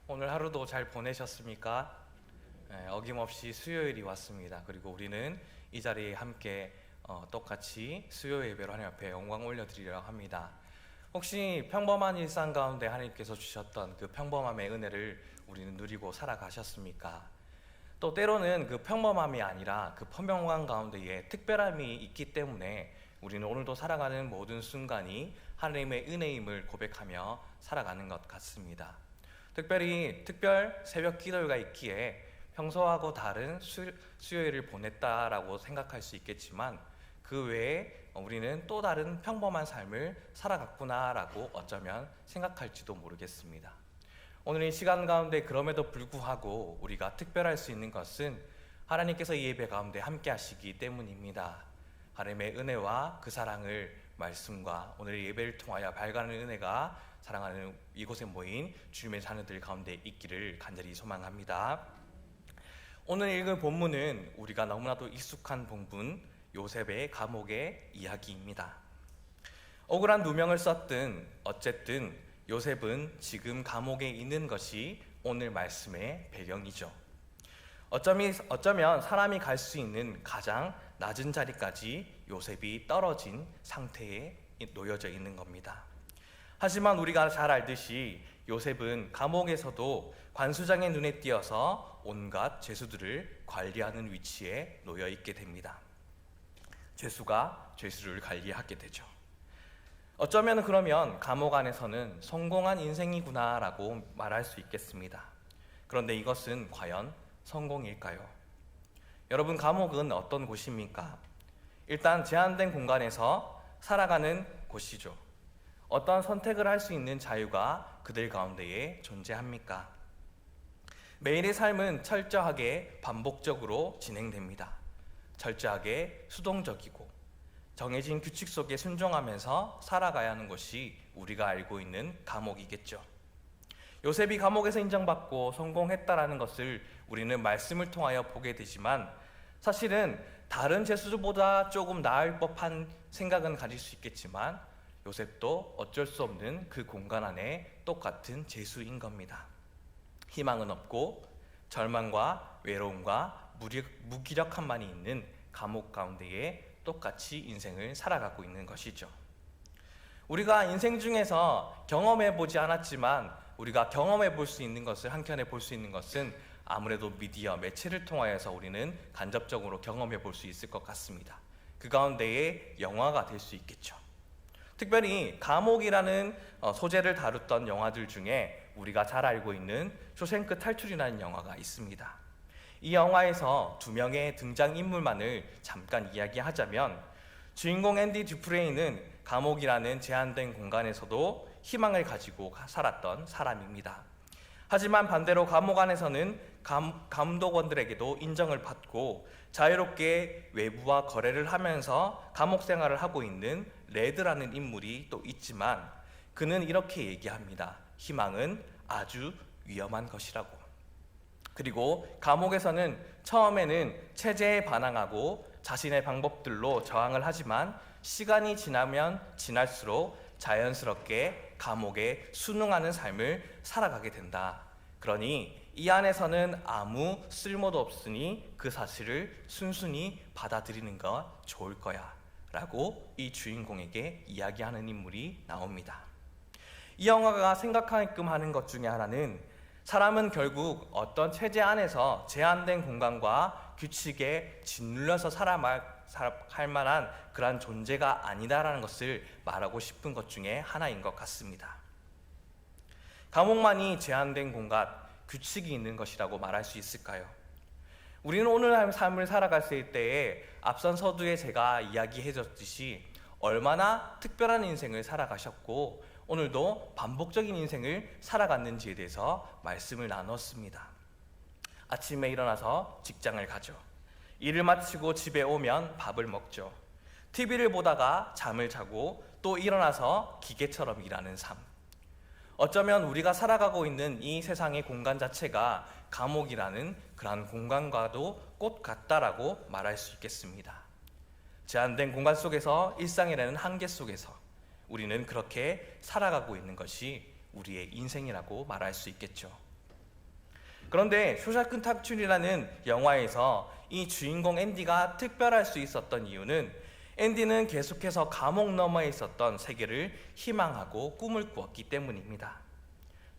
오늘 하루도 잘 보내셨습니까? 어김없이 수요일이 왔습니다. 그리고 우리는 이 자리에 함께 똑같이 수요 예배로 하나님 앞에 영광 올려드리려고 합니다. 혹시 평범한 일상 가운데 하나님께서 주셨던 그 평범함의 은혜를 우리는 누리고 살아가셨습니까? 또 때로는 그 평범함이 아니라 그 평범한 가운데에 특별함이 있기 때문에 우리는 오늘도 살아가는 모든 순간이 하나님의 은혜임을 고백하며 살아가는 것 같습니다. 특별 새벽 기도가 있기에 평소하고 다른 수요일을 보냈다라고 생각할 수 있겠지만 그 외에 우리는 또 다른 평범한 삶을 살아갔구나라고 어쩌면 생각할지도 모르겠습니다. 오늘 이 시간 가운데 그럼에도 불구하고 우리가 특별할 수 있는 것은 하나님께서 이 예배 가운데 함께 하시기 때문입니다. 하나님의 은혜와 그 사랑을 말씀과 오늘 예배를 통하여 발견하는 은혜가 사랑하는 이곳에 모인 주님의 자녀들 가운데 있기를 간절히 소망합니다. 오늘 읽을 본문은 우리가 너무나도 익숙한 본문 요셉의 감옥의 이야기입니다. 억울한 누명을 썼든 어쨌든 요셉은 지금 감옥에 있는 것이 오늘 말씀의 배경이죠. 어쩌면 사람이 갈 수 있는 가장 낮은 자리까지 요셉이 떨어진 상태에 놓여져 있는 겁니다. 하지만 우리가 잘 알듯이 요셉은 감옥에서도 관수장의 눈에 띄어서 온갖 죄수들을 관리하는 위치에 놓여 있게 됩니다. 죄수가 죄수를 관리하게 되죠. 어쩌면 그러면 감옥 안에서는 성공한 인생이구나라고 말할 수 있겠습니다. 그런데 이것은 과연 성공일까요? 여러분, 감옥은 어떤 곳입니까? 일단 제한된 공간에서 살아가는 곳이죠. 어떤 선택을 할 수 있는 자유가 그들 가운데에 존재합니까? 매일의 삶은 철저하게 반복적으로 진행됩니다. 철저하게 수동적이고 정해진 규칙 속에 순종하면서 살아가야 하는 것이 우리가 알고 있는 감옥이겠죠. 요셉이 감옥에서 인정받고 성공했다라는 것을 우리는 말씀을 통하여 보게 되지만 사실은 다른 죄수들보다 조금 나을 법한 생각은 가질 수 있겠지만 요셉도 어쩔 수 없는 그 공간 안에 똑같은 죄수인 겁니다. 희망은 없고 절망과 외로움과 무기력함만이 있는 감옥 가운데에 똑같이 인생을 살아가고 있는 것이죠. 우리가 인생 중에서 경험해 보지 않았지만 우리가 경험해 볼 수 있는 것을 한켠에 볼 수 있는 것은 아무래도 미디어, 매체를 통하여서 우리는 간접적으로 경험해 볼 수 있을 것 같습니다. 그 가운데에 영화가 될 수 있겠죠. 특별히 감옥이라는 소재를 다뤘던 영화들 중에 우리가 잘 알고 있는 쇼생크 탈출이라는 영화가 있습니다. 이 영화에서 두 명의 등장인물만을 잠깐 이야기하자면 주인공 앤디 듀프레인은 감옥이라는 제한된 공간에서도 희망을 가지고 살았던 사람입니다. 하지만 반대로 감옥 안에서는 감독원들에게도 인정을 받고 자유롭게 외부와 거래를 하면서 감옥 생활을 하고 있는 레드라는 인물이 또 있지만 그는 이렇게 얘기합니다. 희망은 아주 위험한 것이라고. 그리고 감옥에서는 처음에는 체제에 반항하고 자신의 방법들로 저항을 하지만 시간이 지나면 지날수록 자연스럽게 감옥에 순응하는 삶을 살아가게 된다. 그러니 이 안에서는 아무 쓸모도 없으니 그 사실을 순순히 받아들이는 것 좋을 거야 라고 이 주인공에게 이야기하는 인물이 나옵니다. 이 영화가 생각하게끔 하는 것 중에 하나는 사람은 결국 어떤 체제 안에서 제한된 공간과 규칙에 짓눌려서 할 만한 그러한 존재가 아니다라는 것을 말하고 싶은 것 중에 하나인 것 같습니다. 감옥만이 제한된 공간, 규칙이 있는 것이라고 말할 수 있을까요? 우리는 오늘 삶을 살아갔을 때에 앞선 서두에 제가 이야기해줬듯이 얼마나 특별한 인생을 살아가셨고 오늘도 반복적인 인생을 살아갔는지에 대해서 말씀을 나눴습니다. 아침에 일어나서 직장을 가죠. 일을 마치고 집에 오면 밥을 먹죠. TV를 보다가 잠을 자고 또 일어나서 기계처럼 일하는 삶. 어쩌면 우리가 살아가고 있는 이 세상의 공간 자체가 감옥이라는 그러한 공간과도 꼭 같다라고 말할 수 있겠습니다. 제한된 공간 속에서 일상이라는 한계 속에서 우리는 그렇게 살아가고 있는 것이 우리의 인생이라고 말할 수 있겠죠. 그런데 쇼샤크 탈출이라는 영화에서 이 주인공 앤디가 특별할 수 있었던 이유는 앤디는 계속해서 감옥 너머에 있었던 세계를 희망하고 꿈을 꾸었기 때문입니다.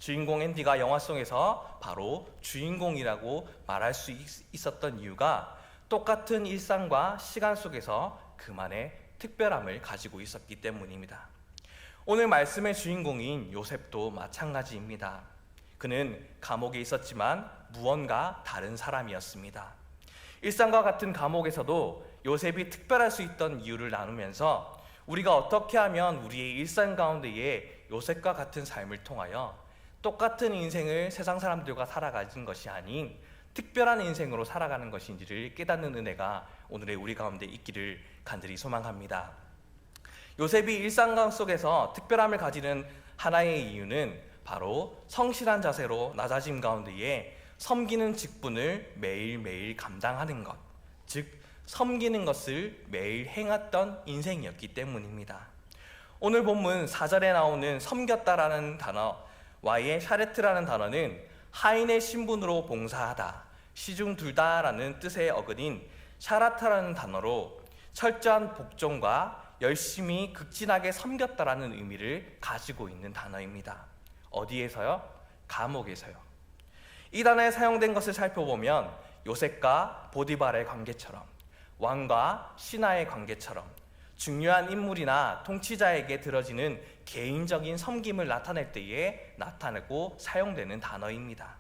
주인공 앤디가 영화 속에서 바로 주인공이라고 말할 수 있었던 이유가 똑같은 일상과 시간 속에서 그만의 특별함을 가지고 있었기 때문입니다. 오늘 말씀의 주인공인 요셉도 마찬가지입니다. 그는 감옥에 있었지만 무언가 다른 사람이었습니다. 일상과 같은 감옥에서도 요셉이 특별할 수 있던 이유를 나누면서 우리가 어떻게 하면 우리의 일상 가운데에 요셉과 같은 삶을 통하여 똑같은 인생을 세상 사람들과 살아가는 것이 아닌 특별한 인생으로 살아가는 것인지를 깨닫는 은혜가 오늘의 우리 가운데 있기를 간절히 소망합니다. 요셉이 일상 속에서 특별함을 가지는 하나의 이유는 바로 성실한 자세로 낮아짐 가운데에 섬기는 직분을 매일매일 감당하는 것, 즉 섬기는 것을 매일 행했던 인생이었기 때문입니다. 오늘 본문 4절에 나오는 섬겼다라는 단어와의 샤레트라는 단어는 하인의 신분으로 봉사하다, 시중둘다라는 뜻의 어근인 샤라타라는 단어로 철저한 복종과 열심히 극진하게 섬겼다라는 의미를 가지고 있는 단어입니다. 어디에서요? 감옥에서요. 이 단어에 사용된 것을 살펴보면 요셉과 보디발의 관계처럼, 왕과 신하의 관계처럼 중요한 인물이나 통치자에게 들어지는 개인적인 섬김을 나타낼 때에 나타내고 사용되는 단어입니다.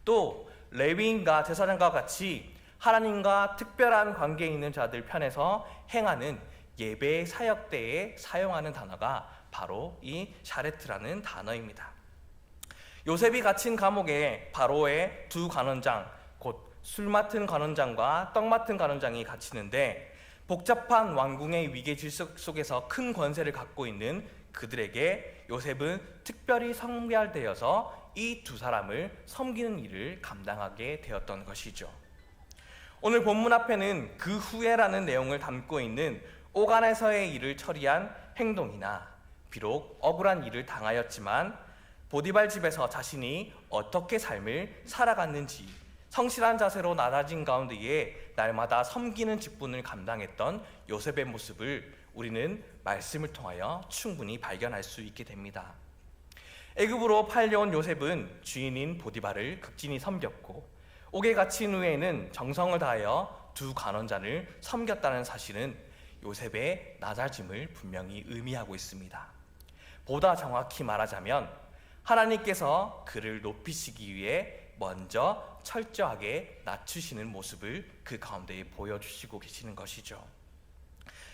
또 레위인과 제사장과 같이 하나님과 특별한 관계에 있는 자들 편에서 행하는 예배 사역 때에 사용하는 단어가 바로 이 샤레트라는 단어입니다. 요셉이 갇힌 감옥에 바로의 두 관원장, 곧 술 맡은 관원장과 떡 맡은 관원장이 갇히는데 복잡한 왕궁의 위계 질서 속에서 큰 권세를 갖고 있는 그들에게 요셉은 특별히 선별되어서 이 두 사람을 섬기는 일을 감당하게 되었던 것이죠. 오늘 본문 앞에는 그 후에라는 내용을 담고 있는 오간에서의 일을 처리한 행동이나 비록 억울한 일을 당하였지만 보디발 집에서 자신이 어떻게 삶을 살아갔는지 성실한 자세로 낮아진 가운데에 날마다 섬기는 직분을 감당했던 요셉의 모습을 우리는 말씀을 통하여 충분히 발견할 수 있게 됩니다. 애굽으로 팔려온 요셉은 주인인 보디발을 극진히 섬겼고 옥에 갇힌 후에는 정성을 다하여 두 간원자를 섬겼다는 사실은 요셉의 낮아짐을 분명히 의미하고 있습니다. 보다 정확히 말하자면 하나님께서 그를 높이시기 위해 먼저 철저하게 낮추시는 모습을 그 가운데에 보여주시고 계시는 것이죠.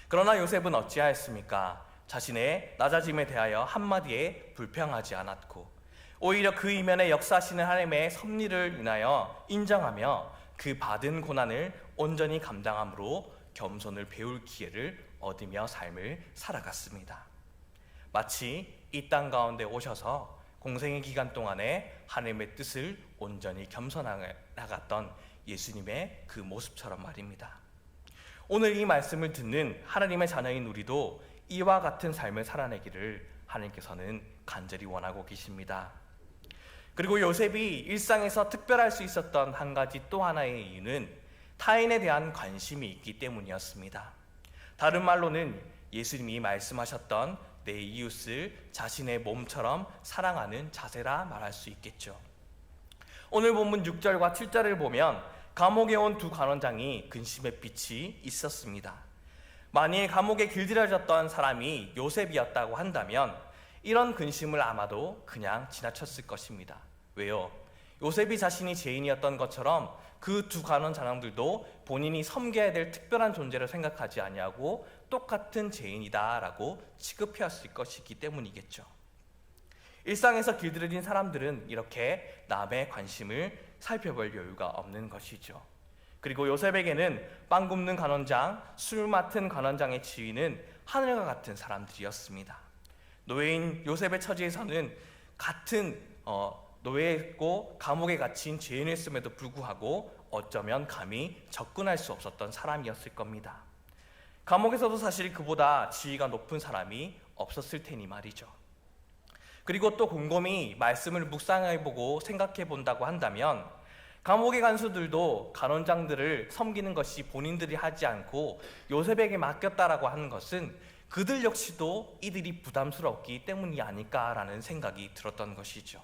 그러나 요셉은 어찌하였습니까? 자신의 낮아짐에 대하여 한마디에 불평하지 않았고 오히려 그 이면에 역사하시는 하나님의 섭리를 인하여 인정하며 그 받은 고난을 온전히 감당함으로 겸손을 배울 기회를 얻으며 삶을 살아갔습니다. 마치 이 땅 가운데 오셔서 공생의 기간 동안에 하나님의 뜻을 온전히 겸손하게 나갔던 예수님의 그 모습처럼 말입니다. 오늘 이 말씀을 듣는 하나님의 자녀인 우리도 이와 같은 삶을 살아내기를 하나님께서는 간절히 원하고 계십니다. 그리고 요셉이 일상에서 특별할 수 있었던 한 가지 또 하나의 이유는 타인에 대한 관심이 있기 때문이었습니다. 다른 말로는 예수님이 말씀하셨던 내 이웃을 자신의 몸처럼 사랑하는 자세라 말할 수 있겠죠. 오늘 본문 6절과 7절을 보면 감옥에 온 두 관원장이 근심의 빛이 있었습니다. 만일 감옥에 길들여졌던 사람이 요셉이었다고 한다면 이런 근심을 아마도 그냥 지나쳤을 것입니다. 왜요? 요셉이 자신이 죄인이었던 것처럼 그 두 관원장들도 본인이 섬겨야 될 특별한 존재를 생각하지 아니하고 똑같은 죄인이다라고 취급해왔을 것이기 때문이겠죠. 일상에서 길들여진 사람들은 이렇게 남의 관심을 살펴볼 여유가 없는 것이죠. 그리고 요셉에게는 빵 굽는 관원장, 술 맡은 관원장의 지위는 하늘과 같은 사람들이었습니다. 노예인 요셉의 처지에서는 같은 노예였고 감옥에 갇힌 죄인이었음에도 불구하고 어쩌면 감히 접근할 수 없었던 사람이었을 겁니다. 감옥에서도 사실 그보다 지위가 높은 사람이 없었을 테니 말이죠. 그리고 또 곰곰이 말씀을 묵상해보고 생각해본다고 한다면 감옥의 간수들도 간원장들을 섬기는 것이 본인들이 하지 않고 요셉에게 맡겼다라고 하는 것은 그들 역시도 이들이 부담스럽기 때문이 아닐까라는 생각이 들었던 것이죠.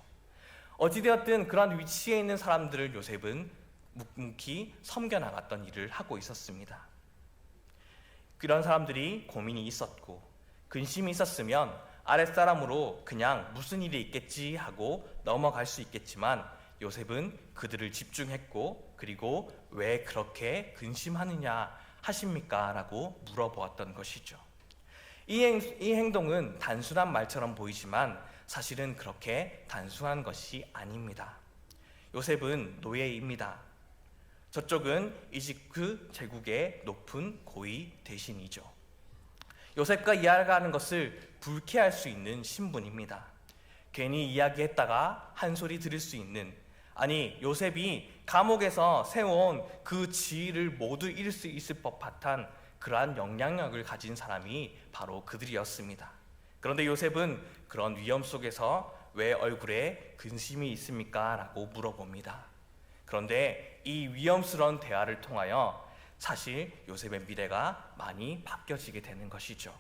어찌되었든 그러한 위치에 있는 사람들을 요셉은 묵묵히 섬겨나갔던 일을 하고 있었습니다. 그런 사람들이 고민이 있었고 근심이 있었으면 아랫사람으로 그냥 무슨 일이 있겠지 하고 넘어갈 수 있겠지만 요셉은 그들을 집중했고 그리고 왜 그렇게 근심하느냐 하십니까? 라고 물어보았던 것이죠. 이 행동은 단순한 말처럼 보이지만 사실은 그렇게 단순한 것이 아닙니다. 요셉은 노예입니다. 저쪽은 이집트 제국의 높은 고위 대신이죠. 요셉과 이야기하는 것을 불쾌할 수 있는 신분입니다. 괜히 이야기했다가 한 소리 들을 수 있는, 아니 요셉이 감옥에서 세워온 그 지위를 모두 잃을 수 있을 법한 그러한 영향력을 가진 사람이 바로 그들이었습니다. 그런데 요셉은 그런 위험 속에서 왜 얼굴에 근심이 있습니까? 라고 물어봅니다. 그런데 이 위험스러운 대화를 통하여 사실 요셉의 미래가 많이 바뀌어지게 되는 것이죠.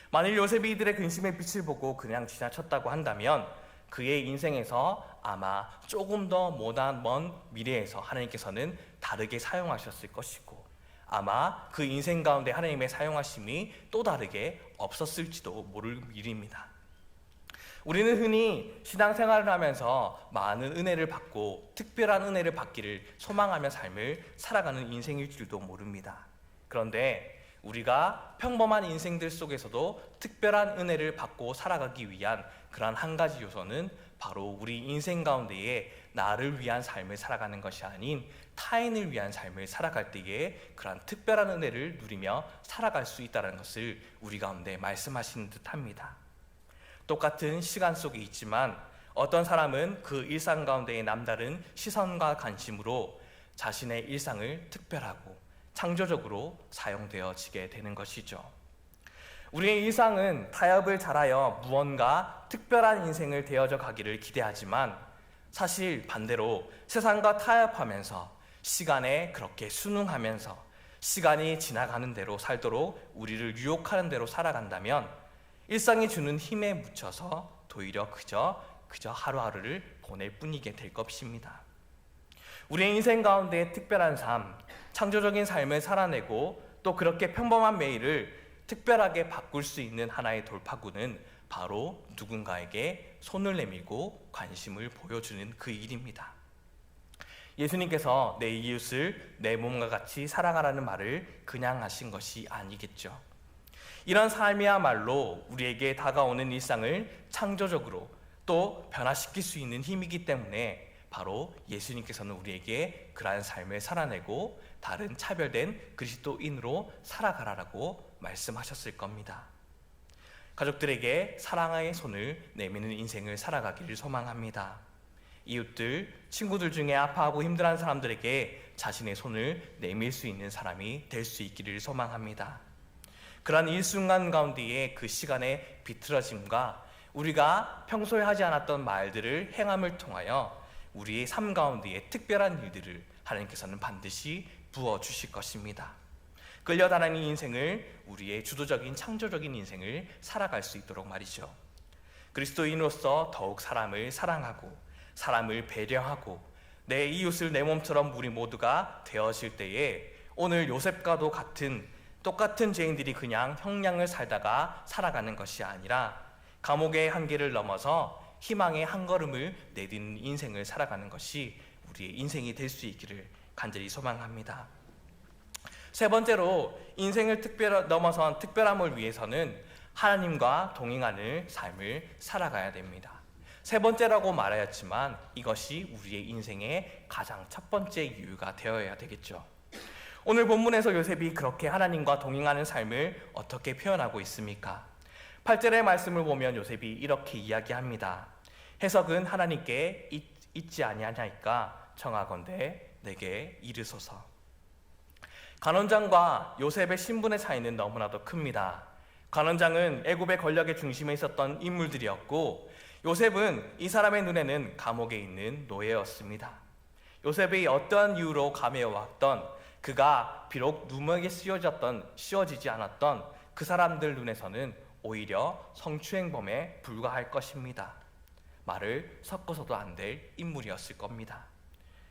만일 요셉이 이들의 근심의 빛을 보고 그냥 지나쳤다고 한다면 그의 인생에서 아마 조금 더 먼 미래에서 하나님께서는 다르게 사용하셨을 것이고 아마 그 인생 가운데 하나님의 사용하심이 또 다르게 없었을지도 모를 일입니다. 우리는 흔히 신앙생활을 하면서 많은 은혜를 받고 특별한 은혜를 받기를 소망하며 삶을 살아가는 인생일 줄도 모릅니다. 그런데 우리가 평범한 인생들 속에서도 특별한 은혜를 받고 살아가기 위한 그러한 한 가지 요소는 바로 우리 인생 가운데에 나를 위한 삶을 살아가는 것이 아닌 타인을 위한 삶을 살아갈 때에 그러한 특별한 은혜를 누리며 살아갈 수 있다는 것을 우리 가운데 말씀하시는 듯합니다. 똑같은 시간 속에 있지만 어떤 사람은 그 일상 가운데의 남다른 시선과 관심으로 자신의 일상을 특별하고 창조적으로 사용되어지게 되는 것이죠. 우리의 일상은 타협을 잘하여 무언가 특별한 인생을 되어져 가기를 기대하지만 사실 반대로 세상과 타협하면서 시간에 그렇게 순응하면서 시간이 지나가는 대로 살도록 우리를 유혹하는 대로 살아간다면 일상이 주는 힘에 묻혀서 도리어 그저 하루하루를 보낼 뿐이게 될 것입니다. 우리의 인생 가운데 특별한 삶, 창조적인 삶을 살아내고 또 그렇게 평범한 매일을 특별하게 바꿀 수 있는 하나의 돌파구는 바로 누군가에게 손을 내밀고 관심을 보여주는 그 일입니다. 예수님께서 내 이웃을 내 몸과 같이 사랑하라는 말을 그냥 하신 것이 아니겠죠. 이런 삶이야말로 우리에게 다가오는 일상을 창조적으로 또 변화시킬 수 있는 힘이기 때문에 바로 예수님께서는 우리에게 그러한 삶을 살아내고 다른 차별된 그리스도인으로 살아가라라고 말씀하셨을 겁니다. 가족들에게 사랑의 손을 내미는 인생을 살아가기를 소망합니다. 이웃들, 친구들 중에 아파하고 힘들어하는 사람들에게 자신의 손을 내밀 수 있는 사람이 될 수 있기를 소망합니다. 그러한 일순간 가운데의 그 시간의 비틀어짐과 우리가 평소에 하지 않았던 말들을 행함을 통하여 우리의 삶 가운데의 특별한 일들을 하나님께서는 반드시 부어주실 것입니다. 끌려다니는 인생을 우리의 주도적인 창조적인 인생을 살아갈 수 있도록 말이죠. 그리스도인으로서 더욱 사람을 사랑하고 사람을 배려하고 내 이웃을 내 몸처럼 우리 모두가 되어질 때에 오늘 요셉과도 똑같은 죄인들이 그냥 형량을 살다가 살아가는 것이 아니라 감옥의 한계를 넘어서 희망의 한 걸음을 내딛는 인생을 살아가는 것이 우리의 인생이 될 수 있기를 간절히 소망합니다. 세 번째로 인생을 넘어선 특별함을 위해서는 하나님과 동행하는 삶을 살아가야 됩니다. 세 번째라고 말하였지만 이것이 우리의 인생의 가장 첫 번째 이유가 되어야 되겠죠. 오늘 본문에서 요셉이 그렇게 하나님과 동행하는 삶을 어떻게 표현하고 있습니까? 8절의 말씀을 보면 요셉이 이렇게 이야기합니다. 해석은 하나님께 있지 아니하나이까 청하건대 내게 이르소서. 간원장과 요셉의 신분의 차이는 너무나도 큽니다. 간원장은 애굽의 권력의 중심에 있었던 인물들이었고 요셉은 이 사람의 눈에는 감옥에 있는 노예였습니다. 요셉이 어떠한 이유로 감에 왔던, 그가 비록 누명에 씌워지지 않았던 그 사람들 눈에서는 오히려 성추행범에 불과할 것입니다. 말을 섞어서도 안 될 인물이었을 겁니다.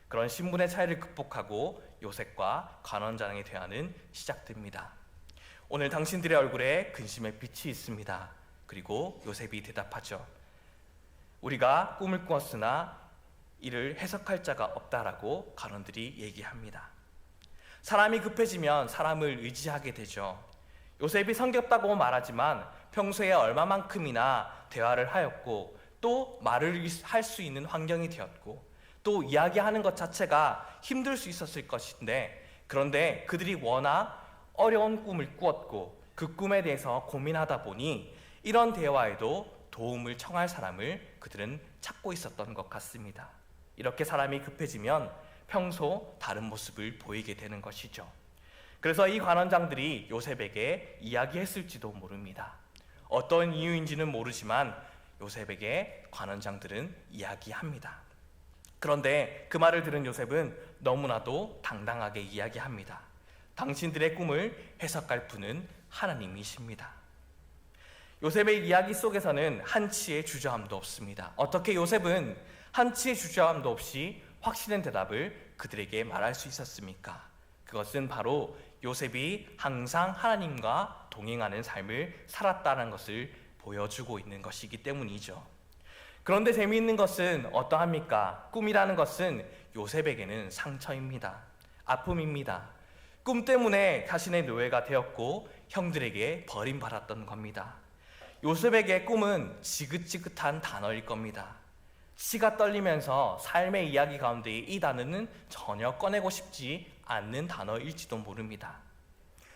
그런 신분의 차이를 극복하고 요셉과 관원장의 대화는 시작됩니다. 오늘 당신들의 얼굴에 근심의 빛이 있습니다. 그리고 요셉이 대답하죠. 우리가 꿈을 꾸었으나 이를 해석할 자가 없다라고 관원들이 얘기합니다. 사람이 급해지면 사람을 의지하게 되죠. 요셉이 성겹다고 말하지만 평소에 얼마만큼이나 대화를 하였고 또 말을 할 수 있는 환경이 되었고 또 이야기하는 것 자체가 힘들 수 있었을 것인데, 그런데 그들이 워낙 어려운 꿈을 꾸었고 그 꿈에 대해서 고민하다 보니 이런 대화에도 도움을 청할 사람을 그들은 찾고 있었던 것 같습니다. 이렇게 사람이 급해지면 평소 다른 모습을 보이게 되는 것이죠. 그래서 이 관원장들이 요셉에게 이야기했을지도 모릅니다. 어떤 이유인지는 모르지만 요셉에게 관원장들은 이야기합니다. 그런데 그 말을 들은 요셉은 너무나도 당당하게 이야기합니다. 당신들의 꿈을 해석할 분은 하나님이십니다. 요셉의 이야기 속에서는 한치의 주저함도 없습니다. 어떻게 요셉은 한치의 주저함도 없이 확신된 대답을 그들에게 말할 수 있었습니까? 그것은 바로 요셉이 항상 하나님과 동행하는 삶을 살았다는 것을 보여주고 있는 것이기 때문이죠. 그런데 재미있는 것은 어떠합니까? 꿈이라는 것은 요셉에게는 상처입니다. 아픔입니다. 꿈 때문에 자신의 노예가 되었고 형들에게 버림받았던 겁니다. 요셉에게 꿈은 지긋지긋한 단어일 겁니다. 치가 떨리면서 삶의 이야기 가운데 이 단어는 전혀 꺼내고 싶지 않는 단어일지도 모릅니다.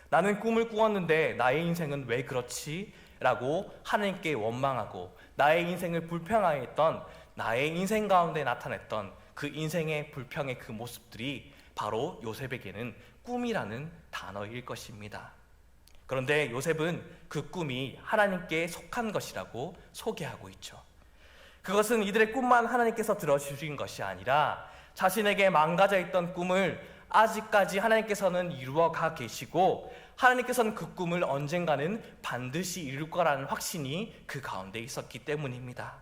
나는 꿈을 꾸었는데 나의 인생은 왜 그렇지? 라고 하나님께 원망하고 나의 인생을 불평하였던, 나의 인생 가운데 나타냈던 그 인생의 불평의 그 모습들이 바로 요셉에게는 꿈이라는 단어일 것입니다. 그런데 요셉은 그 꿈이 하나님께 속한 것이라고 소개하고 있죠. 그것은 이들의 꿈만 하나님께서 들어주신 것이 아니라 자신에게 망가져 있던 꿈을 아직까지 하나님께서는 이루어가 계시고 하나님께서는 그 꿈을 언젠가는 반드시 이룰 거라는 확신이 그 가운데 있었기 때문입니다.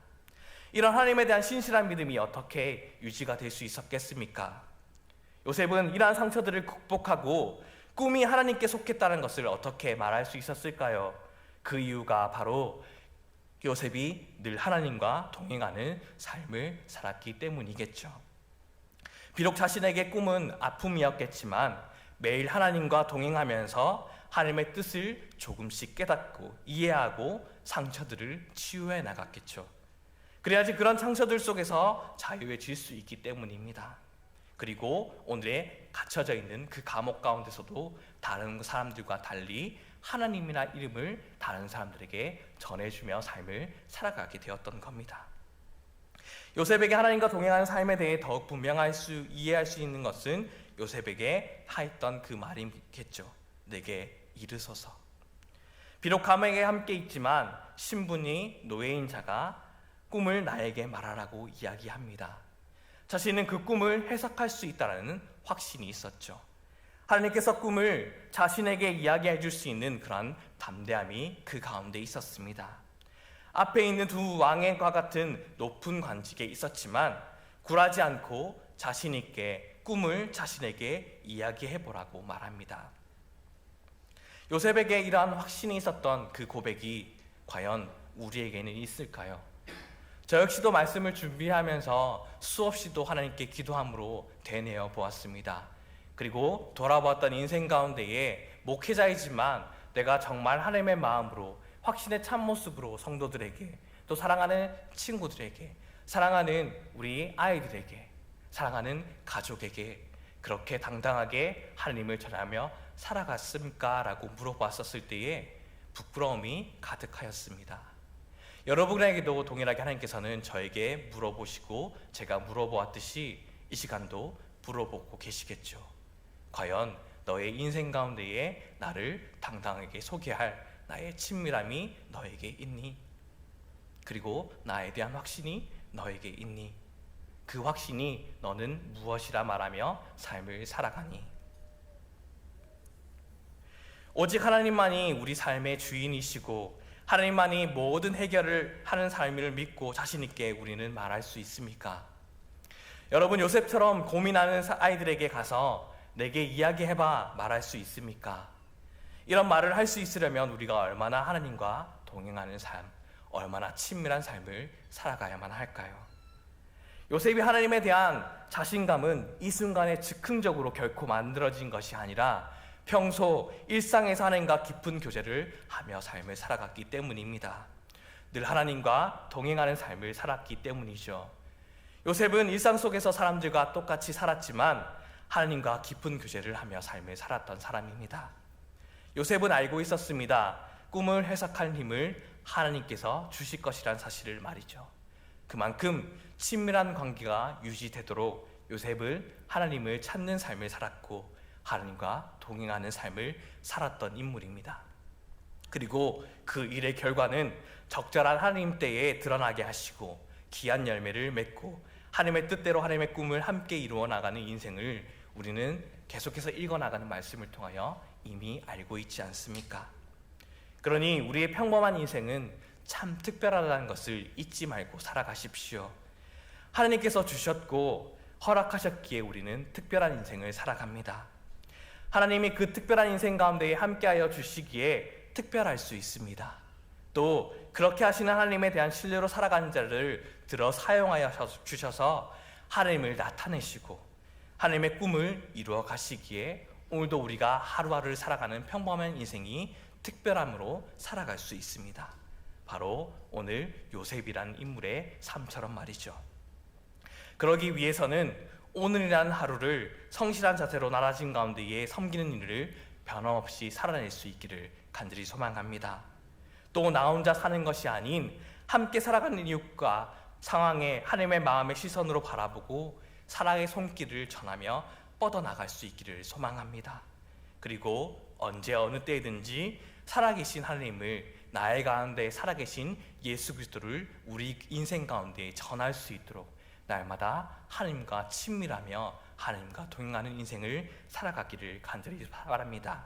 이런 하나님에 대한 신실한 믿음이 어떻게 유지가 될 수 있었겠습니까? 요셉은 이러한 상처들을 극복하고 꿈이 하나님께 속했다는 것을 어떻게 말할 수 있었을까요? 그 이유가 바로 요셉이 늘 하나님과 동행하는 삶을 살았기 때문이겠죠. 비록 자신에게 꿈은 아픔이었겠지만 매일 하나님과 동행하면서 하나님의 뜻을 조금씩 깨닫고 이해하고 상처들을 치유해 나갔겠죠. 그래야지 그런 상처들 속에서 자유해질 수 있기 때문입니다. 그리고 오늘의 갇혀져 있는 그 감옥 가운데서도 다른 사람들과 달리 하나님이나 이름을 다른 사람들에게 전해주며 삶을 살아가게 되었던 겁니다. 요셉에게 하나님과 동행하는 삶에 대해 더욱 이해할 수 있는 것은 요셉에게 하였던 그 말이겠죠. 내게 이르소서. 비록 감옥에 함께 있지만 신분이 노예인 자가 꿈을 나에게 말하라고 이야기합니다. 자신은 그 꿈을 해석할 수 있다는 확신이 있었죠. 하나님께서 꿈을 자신에게 이야기해 줄 수 있는 그런 담대함이 그 가운데 있었습니다. 앞에 있는 두 왕과 같은 높은 관직에 있었지만 굴하지 않고 자신 있게 꿈을 자신에게 이야기해 보라고 말합니다. 요셉에게 이러한 확신이 있었던 그 고백이 과연 우리에게는 있을까요? 저 역시도 말씀을 준비하면서 수없이도 하나님께 기도함으로 되뇌어 보았습니다. 그리고 돌아보았던 인생 가운데에 목회자이지만 내가 정말 하나님의 마음으로 확신의 참모습으로 성도들에게, 또 사랑하는 친구들에게, 사랑하는 우리 아이들에게, 사랑하는 가족에게 그렇게 당당하게 하나님을 전하며 살아갔습니까? 라고 물어봤었을 때에 부끄러움이 가득하였습니다. 여러분에게도 동일하게 하나님께서는 저에게 물어보시고 제가 물어보았듯이 이 시간도 물어보고 계시겠죠. 과연 너의 인생 가운데에 나를 당당하게 소개할 나의 친밀함이 너에게 있니? 그리고 나에 대한 확신이 너에게 있니? 그 확신이 너는 무엇이라 말하며 삶을 살아가니? 오직 하나님만이 우리 삶의 주인이시고 하나님만이 모든 해결을 하는 삶을 믿고 자신 있게 우리는 말할 수 있습니까? 여러분, 요셉처럼 고민하는 아이들에게 가서 내게 이야기해봐 말할 수 있습니까? 이런 말을 할 수 있으려면 우리가 얼마나 하나님과 동행하는 삶, 얼마나 친밀한 삶을 살아가야만 할까요? 요셉이 하나님에 대한 자신감은 이 순간에 즉흥적으로 결코 만들어진 것이 아니라 평소 일상에서 하나님과 깊은 교제를 하며 삶을 살아갔기 때문입니다. 늘 하나님과 동행하는 삶을 살았기 때문이죠. 요셉은 일상 속에서 사람들과 똑같이 살았지만 하나님과 깊은 교제를 하며 삶을 살았던 사람입니다. 요셉은 알고 있었습니다. 꿈을 해석할 힘을 하나님께서 주실 것이란 사실을 말이죠. 그만큼 친밀한 관계가 유지되도록 요셉은 하나님을 찾는 삶을 살았고 하나님과 동행하는 삶을 살았던 인물입니다. 그리고 그 일의 결과는 적절한 하나님 때에 드러나게 하시고 귀한 열매를 맺고 하나님의 뜻대로 하나님의 꿈을 함께 이루어 나가는 인생을 우리는 계속해서 읽어나가는 말씀을 통하여 이미 알고 있지 않습니까? 그러니 우리의 평범한 인생은 참 특별하다는 것을 잊지 말고 살아가십시오. 하나님께서 주셨고 허락하셨기에 우리는 특별한 인생을 살아갑니다. 하나님이 그 특별한 인생 가운데에 함께하여 주시기에 특별할 수 있습니다. 또 그렇게 하시는 하나님에 대한 신뢰로 살아가는 자를 들어 사용하여 주셔서 하나님을 나타내시고 하나님의 꿈을 이루어 가시기에 오늘도 우리가 하루하루를 살아가는 평범한 인생이 특별함으로 살아갈 수 있습니다. 바로 오늘 요셉이라는 인물의 삶처럼 말이죠. 그러기 위해서는 오늘이라는 하루를 성실한 자세로 나라진 가운데에 섬기는 일을 변함없이 살아낼 수 있기를 간절히 소망합니다. 또 나 혼자 사는 것이 아닌 함께 살아가는 이웃과 상황에 하나님의 마음의 시선으로 바라보고 사랑의 손길을 전하며 뻗어나갈 수 있기를 소망합니다. 그리고 언제 어느 때든지 살아계신 하나님을 나의 가운데 살아계신 예수 그리스도를 우리 인생 가운데 전할 수 있도록 날마다 하나님과 친밀하며 하나님과 동행하는 인생을 살아가기를 간절히 바랍니다.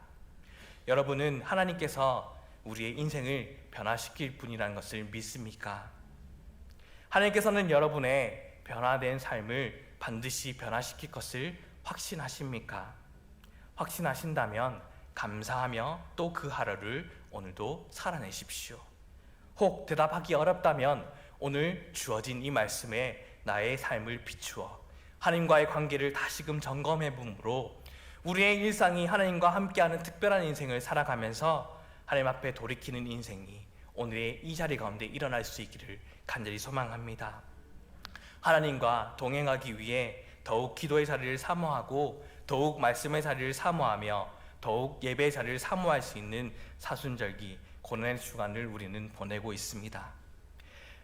여러분은 하나님께서 우리의 인생을 변화시킬 분이라는 것을 믿습니까? 하나님께서는 여러분의 변화된 삶을 반드시 변화시킬 것을 확신하십니까? 확신하신다면 감사하며 또 그 하루를 오늘도 살아내십시오. 혹 대답하기 어렵다면 오늘 주어진 이 말씀에 나의 삶을 비추어 하나님과의 관계를 다시금 점검해 봄으로 우리의 일상이 하나님과 함께하는 특별한 인생을 살아가면서 하나님 앞에 돌이키는 인생이 오늘의 이 자리 가운데 일어날 수 있기를 간절히 소망합니다. 하나님과 동행하기 위해 더욱 기도의 자리를 사모하고 더욱 말씀의 자리를 사모하며 더욱 예배의 자리를 사모할 수 있는 사순절기 고난의 주간을 우리는 보내고 있습니다.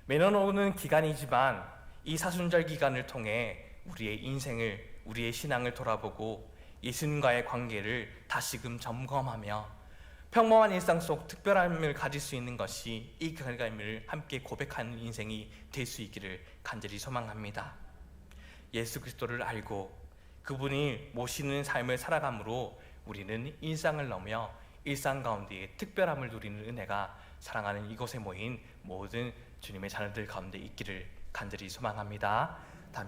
매년 오는 기간이지만 이 사순절 기간을 통해 우리의 인생을, 우리의 신앙을 돌아보고 예수님과의 관계를 다시금 점검하며 평범한 일상 속 특별함을 가질 수 있는 것이 이 결과임을 함께 고백하는 인생이 될 수 있기를 간절히 소망합니다. 예수 그리스도를 알고 그분이 모시는 삶을 살아감으로 우리는 일상을 넘어 일상 가운데에 특별함을 누리는 은혜가 사랑하는 이곳에 모인 모든 주님의 자녀들 가운데 있기를 간절히 소망합니다.